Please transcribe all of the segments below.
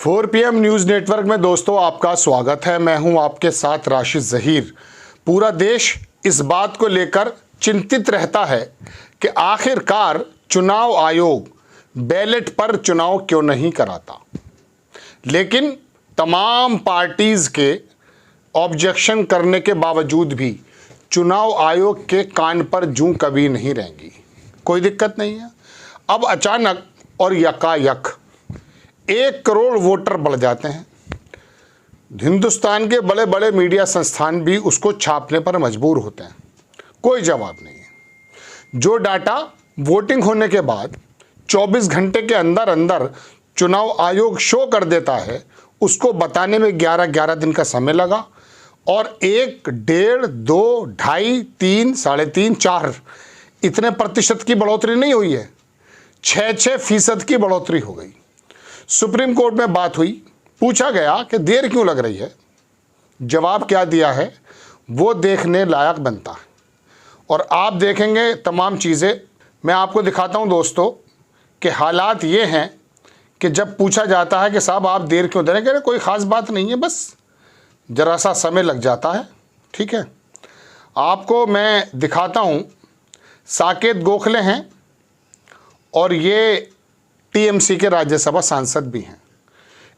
4 PM news network में दोस्तों आपका स्वागत है। मैं हूं आपके साथ राशिद ज़हीर। पूरा देश इस बात को लेकर चिंतित रहता है कि आखिरकार चुनाव आयोग बैलेट पर चुनाव क्यों नहीं कराता, लेकिन तमाम पार्टीज़ के ऑब्जेक्शन करने के बावजूद भी चुनाव आयोग के कान पर जूं कभी नहीं रहेंगी। कोई दिक्कत नहीं है। अब अचानक और यकायक 1 करोड़ वोटर बढ़ जाते हैं। हिंदुस्तान के बड़े बड़े मीडिया संस्थान भी उसको छापने पर मजबूर होते हैं। कोई जवाब नहीं है। जो डाटा वोटिंग होने के बाद 24 घंटे के अंदर अंदर चुनाव आयोग शो कर देता है, उसको बताने में 11 दिन का समय लगा और 1, 1.5, 2, 2.5, 3, 3.5, 4 इतने प्रतिशत की बढ़ोतरी नहीं हुई है, 6% की बढ़ोतरी हो गई। सुप्रीम कोर्ट में बात हुई, पूछा गया कि देर क्यों लग रही है। जवाब क्या दिया है वो देखने लायक बनता है और आप देखेंगे तमाम चीज़ें। मैं आपको दिखाता हूं दोस्तों कि हालात ये हैं कि जब पूछा जाता है कि साहब आप देर क्यों दे रहे हैं, कोई ख़ास बात नहीं है, बस ज़रा सा समय लग जाता है। ठीक है, आपको मैं दिखाता हूं। साकेत गोखले हैं और ये टीएमसी के राज्यसभा सांसद भी हैं।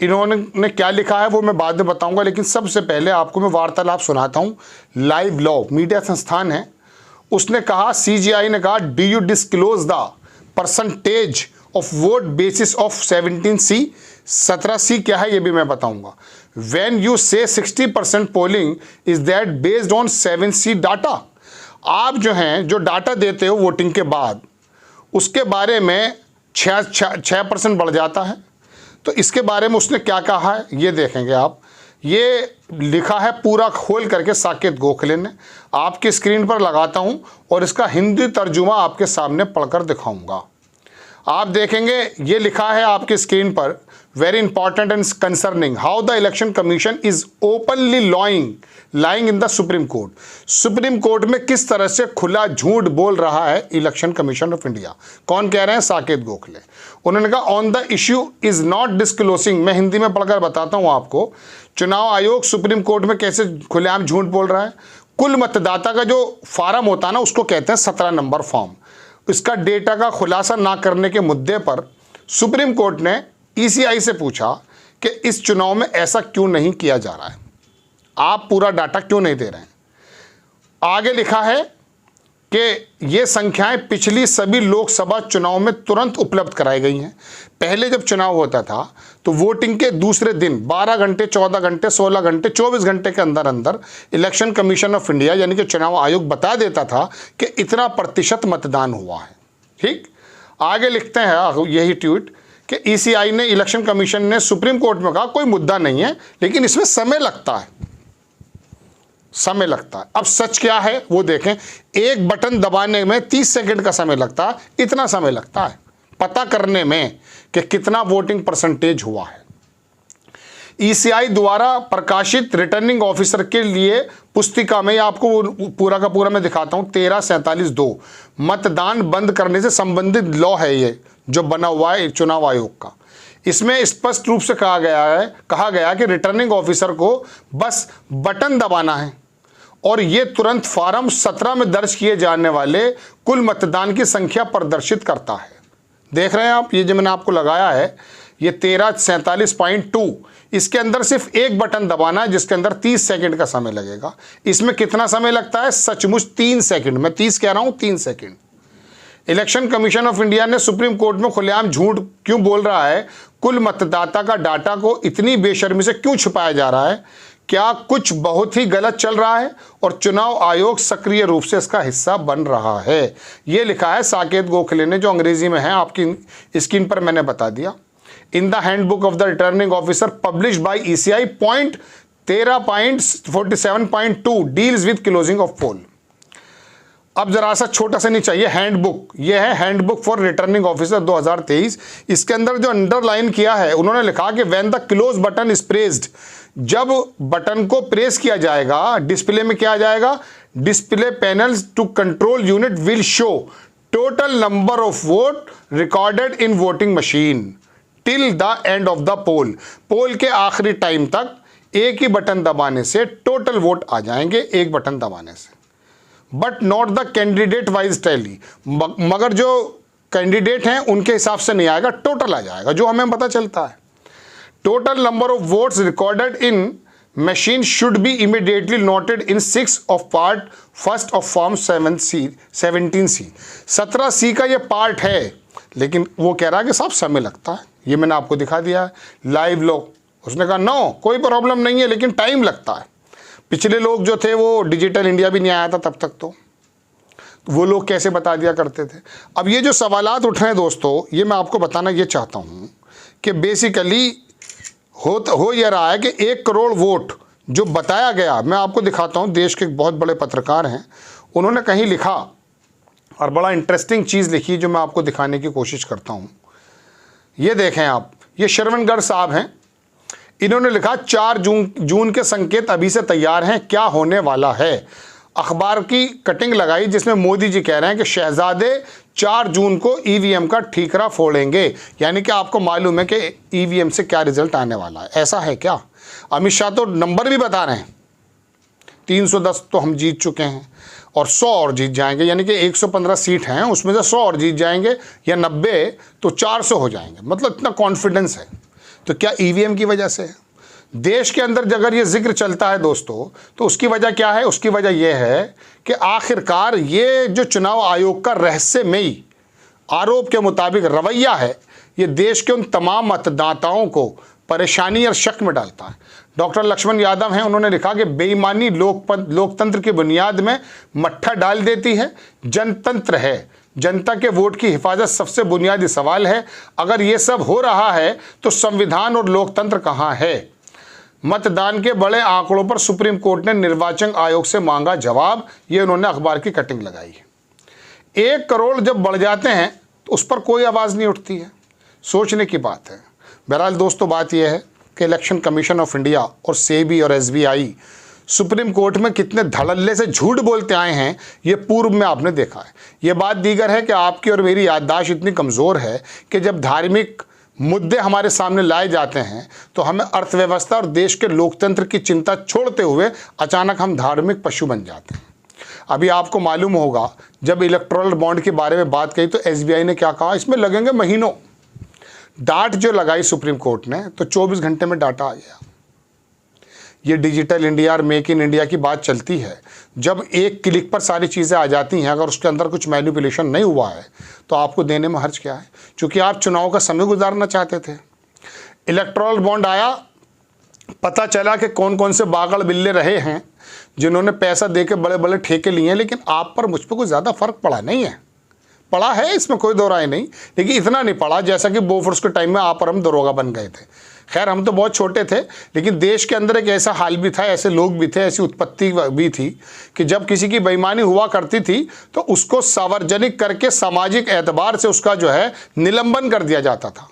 इन्होंने क्या लिखा है वो मैं बाद में बताऊंगा, लेकिन सबसे पहले आपको मैं वार्तालाप सुनाता हूं। लाइव लॉ मीडिया संस्थान है, उसने कहा, सीजीआई ने कहा, do you disclose the percentage of vote basis of 17C। 17C क्या है ये भी मैं बताऊंगा। व्हेन यू से 60% polling is that based on 7C data. आप जो हैं जो डाटा देते हो वोटिंग के बाद, उसके बारे में 6% बढ़ जाता है। तो इसके बारे में उसने क्या कहा है ये देखेंगे आप। ये लिखा है पूरा खोल करके साकेत गोखले ने। आपकी स्क्रीन पर लगाता हूं और इसका हिंदी तर्जुमा आपके सामने पढ़कर दिखाऊंगा। आप देखेंगे ये लिखा है आपकी स्क्रीन पर, very important and concerning how the election commission is openly lying in the supreme court. Supreme court में किस तरह से खुला झूठ बोल रहा है इलेक्शन कमीशन ऑफ इंडिया। कौन कह रहे हैं? साकेत गोखले। उन्होंने कहा on the issue is not disclosing. मैं हिंदी में पढ़कर बताता हूं आपको। चुनाव आयोग सुप्रीम कोर्ट में कैसे खुलेआम झूठ बोल रहा है। कुल मतदाता का जो फार्म होता है ना, उसको कहते हैं 17 नंबर फॉर्म। इसका डेटा का खुलासा ना करने के मुद्दे पर सुप्रीम कोर्ट ने ईसीआई से पूछा कि इस चुनाव में ऐसा क्यों नहीं किया जा रहा है, आप पूरा डाटा क्यों नहीं दे रहे हैं। आगे लिखा है कि ये संख्याएं पिछली सभी लोकसभा चुनाव में तुरंत उपलब्ध कराई गई हैं। पहले जब चुनाव होता था तो वोटिंग के दूसरे दिन 12 घंटे, 14 घंटे, 16 घंटे, 24 घंटे के अंदर अंदर इलेक्शन कमीशन ऑफ इंडिया यानी कि चुनाव आयोग बता देता था कि इतना प्रतिशत मतदान हुआ है। ठीक, आगे लिखते हैं यही ट्वीट कि ईसीआई ने, इलेक्शन कमीशन ने सुप्रीम कोर्ट में कहा कोई मुद्दा नहीं है, लेकिन इसमें समय लगता है, समय लगता है। अब सच क्या है वो देखें। एक बटन दबाने में 30 सेकंड का समय लगता है, इतना समय लगता है पता करने में कि कितना वोटिंग परसेंटेज हुआ है। ईसीआई द्वारा प्रकाशित रिटर्निंग ऑफिसर के लिए पुस्तिका में आपको पूरा का पूरा मैं दिखाता हूं। 1347(2) मतदान बंद करने से संबंधित लॉ है ये जो बना हुआ है चुनाव आयोग का। इसमें स्पष्ट रूप से कहा गया कि रिटर्निंग ऑफिसर को बस बटन दबाना है और ये तुरंत फॉर्म 17 में दर्ज किए जाने वाले कुल मतदान की संख्या प्रदर्शित करता है। देख रहे हैं आप, ये जो मैंने आपको लगाया है ये 1347.2, इसके अंदर सिर्फ एक बटन दबाना है जिसके अंदर 30 सेकंड का समय लगेगा। इसमें कितना समय लगता है? सचमुच 3 सेकंड। मैं 30 कह रहा हूं, 3 second. Election commission of India ने सुप्रीम कोर्ट में खुलेआम झूठ क्यों बोल रहा है? कुल मतदाता का डाटा को इतनी बेशर्मी से क्यों छुपाया जा रहा है? क्या कुछ बहुत ही गलत चल रहा है और चुनाव आयोग सक्रिय रूप से इसका हिस्सा बन रहा है? ये लिखा है साकेत गोखले ने, जो अंग्रेजी में है, आपकी स्क्रीन पर मैंने बता दिया। In the handbook of the returning officer published by ECI, point 13.47.2 deals with closing of poll. अब जरा सा छोटा सा नहीं चाहिए, हैंडबुक, ये है हैंडबुक फॉर रिटर्निंग ऑफिसर 2023। इसके अंदर जो अंडरलाइन किया है, उन्होंने लिखा कि when the close button is pressed, जब बटन को प्रेस किया जाएगा डिस्प्ले में क्या आ जाएगा? Display panels to control unit will show total number of vote recorded in voting machine till the end of the poll, poll के आखिरी टाइम तक एक ही बटन दबाने से टोटल वोट आ जाएंगे, एक बटन दबाने से। But not the candidate wise tally, मगर जो कैंडिडेट हैं उनके हिसाब से नहीं आएगा, टोटल आ जाएगा जो हमें पता चलता है। Total number of votes recorded in machine should be immediately noted in 6 of part first of form 17C। 17C का ये पार्ट है, लेकिन वो कह रहा है कि साहब समय लगता है। ये मैंने आपको दिखा दिया है लाइव लोग, उसने कहा नो कोई प्रॉब्लम नहीं है, लेकिन टाइम लगता है। पिछले लोग जो थे वो डिजिटल इंडिया भी नहीं आया था तब तक, तो वो लोग कैसे बता दिया करते थे। अब ये जो सवालात उठ रहे हैं दोस्तों, ये मैं आपको बताना ये चाहता हूँ कि बेसिकली हो यह रहा है कि 1 करोड़ वोट जो बताया गया, मैं आपको दिखाता हूँ। देश के एक बहुत बड़े पत्रकार हैं, उन्होंने कहीं लिखा और बड़ा इंटरेस्टिंग चीज़ लिखी जो मैं आपको दिखाने की कोशिश करता हूँ। ये देखें आप, ये शरवणगढ़ साहब हैं, इन्होंने लिखा 4 जून के संकेत अभी से तैयार हैं, क्या होने वाला है। अखबार की कटिंग लगाई जिसमें मोदी जी कह रहे हैं कि शहजादे 4 जून को ईवीएम का ठीकरा फोड़ेंगे, यानी कि आपको मालूम है कि ईवीएम से क्या रिजल्ट आने वाला है। ऐसा है क्या? अमित शाह तो नंबर भी बता रहे हैं, 310 तो हम जीत चुके हैं और 100 और जीत जाएंगे, यानी कि 115 सीट हैं, उसमें से 100 और जीत जाएंगे या 90 तो 400 हो जाएंगे। मतलब इतना कॉन्फिडेंस है। तो क्या ईवीएम की वजह से है? देश के अंदर अगर ये जिक्र चलता है दोस्तों, तो उसकी वजह क्या है? उसकी वजह यह है कि आखिरकार ये जो चुनाव आयोग का रहस्यमयी आरोप के मुताबिक रवैया है, ये देश के उन तमाम मतदाताओं को परेशानी और शक में डालता है। डॉक्टर लक्ष्मण यादव हैं, उन्होंने लिखा कि बेईमानी लोकतंत्र की बुनियाद में मट्ठा डाल देती है। जनतंत्र है, जनता के वोट की हिफाजत सबसे बुनियादी सवाल है। अगर ये सब हो रहा है तो संविधान और लोकतंत्र कहाँ है? मतदान के बड़े आंकड़ों पर सुप्रीम कोर्ट ने निर्वाचन आयोग से मांगा जवाब। ये उन्होंने अखबार की कटिंग लगाई है। 1 करोड़ जब बढ़ जाते हैं तो उस पर कोई आवाज़ नहीं उठती है। सोचने की बात है। बहरहाल दोस्तों, बात यह है कि इलेक्शन कमीशन ऑफ इंडिया और सेबी और एसबीआई सुप्रीम कोर्ट में कितने धड़ल्ले से झूठ बोलते आए हैं, ये पूर्व में आपने देखा है। ये बात दीगर है कि आपकी और मेरी याददाश्त इतनी कमज़ोर है कि जब धार्मिक मुद्दे हमारे सामने लाए जाते हैं तो हमें अर्थव्यवस्था और देश के लोकतंत्र की चिंता छोड़ते हुए अचानक हम धार्मिक पशु बन जाते हैं। अभी आपको मालूम होगा, जब इलेक्टोरल बॉन्ड के बारे में बात कही तो एसबीआई ने क्या कहा, इसमें लगेंगे महीनों। डांट जो लगाई सुप्रीम कोर्ट ने, तो 24 घंटे में डाटा आ गया। ये डिजिटल इंडिया और मेक इन इंडिया की बात चलती है। जब एक क्लिक पर सारी चीज़ें आ जाती हैं, अगर उसके अंदर कुछ मैनिपुलेशन नहीं हुआ है तो आपको देने में हर्ज क्या है? क्योंकि आप चुनाव का समय गुजारना चाहते थे। इलेक्टोरल बॉन्ड आया, पता चला कि कौन कौन से बागड़ बिल्ले रहे हैं जिन्होंने पैसा दे के बड़े बड़े ठेके लिए हैं, लेकिन आप पर मुझ पर कोई ज़्यादा फर्क पड़ा नहीं है। पड़ा है, इसमें कोई दो राय नहीं, लेकिन इतना नहीं पड़ा जैसा कि बोफोर्स के टाइम में आप और हम दरोगा बन गए थे। खैर, हम तो बहुत छोटे थे, लेकिन देश के अंदर एक ऐसा हाल भी था, ऐसे लोग भी थे, ऐसी उत्पत्ति भी थी कि जब किसी की बेईमानी हुआ करती थी तो उसको सार्वजनिक करके सामाजिक एतबार से उसका जो है निलंबन कर दिया जाता था,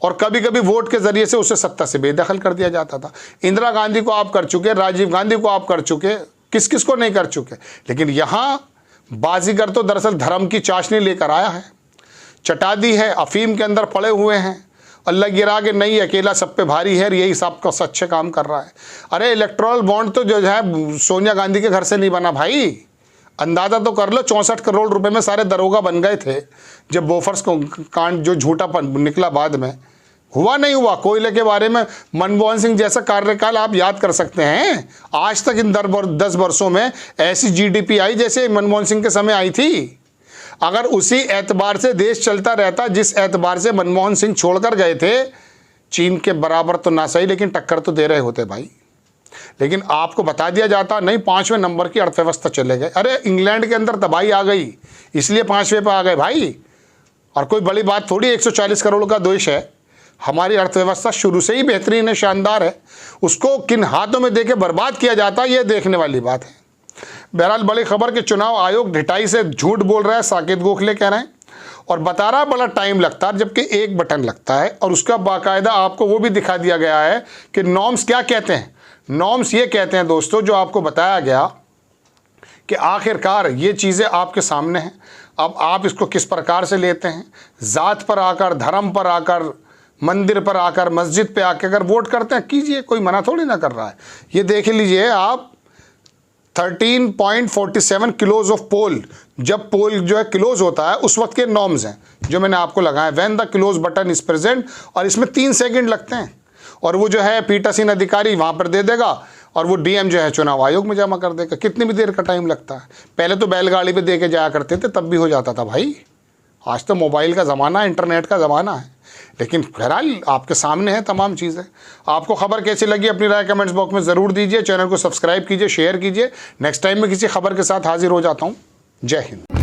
और कभी कभी वोट के जरिए से उसे सत्ता से बेदखल कर दिया जाता था। इंदिरा गांधी को आप कर चुके, राजीव गांधी को आप कर चुके, किस किस को नहीं कर चुके। लेकिन यहाँ बाजीगर तो दरअसल धर्म की चाशनी लेकर आया है, चटा दी है, अफीम के अंदर पड़े हुए हैं, अल्लाह गिरा के नहीं अकेला सब पे भारी है, यही सबका सच्चे काम कर रहा है। अरे इलेक्टोरल बॉन्ड तो जो है सोनिया गांधी के घर से नहीं बना भाई, अंदाज़ा तो कर लो। 64 करोड़ रुपए में सारे दरोगा बन गए थे जब बोफर्स को कांड जो झूठा निकला बाद में। हुआ नहीं हुआ। कोयले के बारे में मनमोहन सिंह जैसा कार्यकाल आप याद कर सकते हैं? आज तक इन 10 वर्षों में ऐसी जीडीपी आई जैसे मनमोहन सिंह के समय आई थी। अगर उसी एतबार से देश चलता रहता जिस एतबार से मनमोहन सिंह छोड़कर गए थे, चीन के बराबर तो ना सही लेकिन टक्कर तो दे रहे होते भाई। लेकिन आपको बता दिया जाता नहीं, 5वें नंबर की अर्थव्यवस्था चले गए। अरे इंग्लैंड के अंदर तबाही आ गई इसलिए 5वें पे आ गए भाई, और कोई बड़ी बात थोड़ी। 140 करोड़ का देश है, हमारी अर्थव्यवस्था शुरू से ही बेहतरीन है, शानदार है। उसको किन हाथों में देके बर्बाद किया जाता है, ये देखने वाली बात है। बहरहाल बड़ी खबर कि चुनाव आयोग ढिठाई से झूठ बोल रहा है, साकेत गोखले कह रहे हैं, और बता रहा बड़ा टाइम लगता है, जबकि एक बटन लगता है। और उसका बाकायदा आपको वो भी दिखा दिया गया है कि नॉर्म्स क्या कहते हैं। नॉर्म्स ये कहते हैं दोस्तों, जो आपको बताया गया कि आखिरकार ये चीज़ें आपके सामने हैं, अब आप इसको किस प्रकार से लेते हैं। ज़ात पर आकर, धर्म पर आकर, मंदिर पर आकर, मस्जिद पे आकर अगर वोट करते हैं, कीजिए, कोई मना थोड़ी ना कर रहा है। ये देख लीजिए आप, 13.47 किलोज ऑफ पोल, जब पोल जो है क्लोज होता है उस वक्त के नॉर्म्स हैं जो मैंने आपको लगाए। When the close button is present, और इसमें 3 सेकंड लगते हैं, और वो जो है पीठासीन अधिकारी वहाँ पर दे देगा, और वो डीएम जो है चुनाव आयोग में जमा कर देगा। कितनी भी देर का टाइम लगता है। पहले तो बैलगाड़ी पे दे के जाया करते थे, तब भी हो जाता था भाई। आज तो मोबाइल का ज़माना है, इंटरनेट का ज़माना है। लेकिन बहरहाल आपके सामने है तमाम चीज़ें। आपको खबर कैसी लगी अपनी राय कमेंट्स बॉक्स में ज़रूर दीजिए। चैनल को सब्सक्राइब कीजिए, शेयर कीजिए। नेक्स्ट टाइम मैं किसी खबर के साथ हाजिर हो जाता हूँ। जय हिंद।